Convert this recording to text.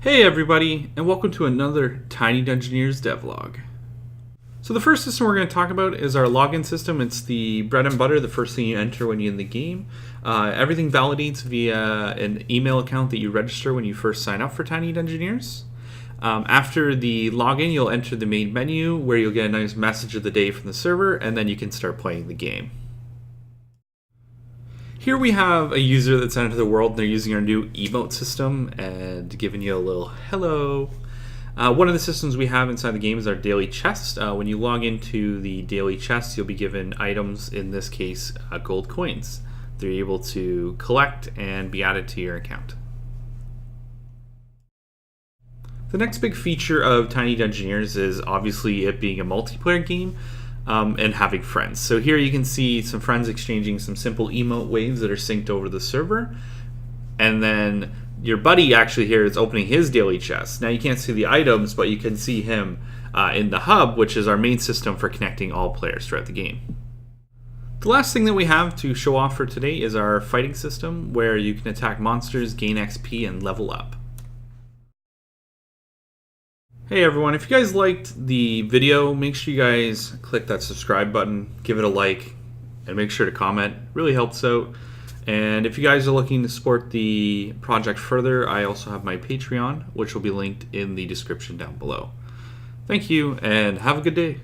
Hey everybody, and welcome to another Tiny Dungeoneers devlog. So the first system we're going to talk about is our login system. It's the bread and butter, the first thing you enter when you're in the game. Everything validates via an email account that you register when you first sign up for Tiny Dungeoneers. After the login, you'll enter the main menu where you'll get a nice message of the day from the server, and then you can start playing the game. Here we have a user that's entered the world, and they're using our new emote system and giving you a little hello. One of the systems we have inside the game is our daily chest. When you log into the daily chest, you'll be given items, in this case, gold coins. They're able to collect and be added to your account. The next big feature of Tiny Dungeoneers is obviously it being a multiplayer game. And having friends. So here you can see some friends exchanging some simple emote waves that are synced over the server. And then your buddy actually here is opening his daily chest. Now you can't see the items, but you can see him in the hub, which is our main system for connecting all players throughout the game. The last thing that we have to show off for today is our fighting system, where you can attack monsters, gain XP, and level up. Hey everyone, if you guys liked the video, make sure you guys click that subscribe button, give it a like, and make sure to comment. It really helps out. And if you guys are looking to support the project further, I also have my Patreon, which will be linked in the description down below. Thank you, and have a good day.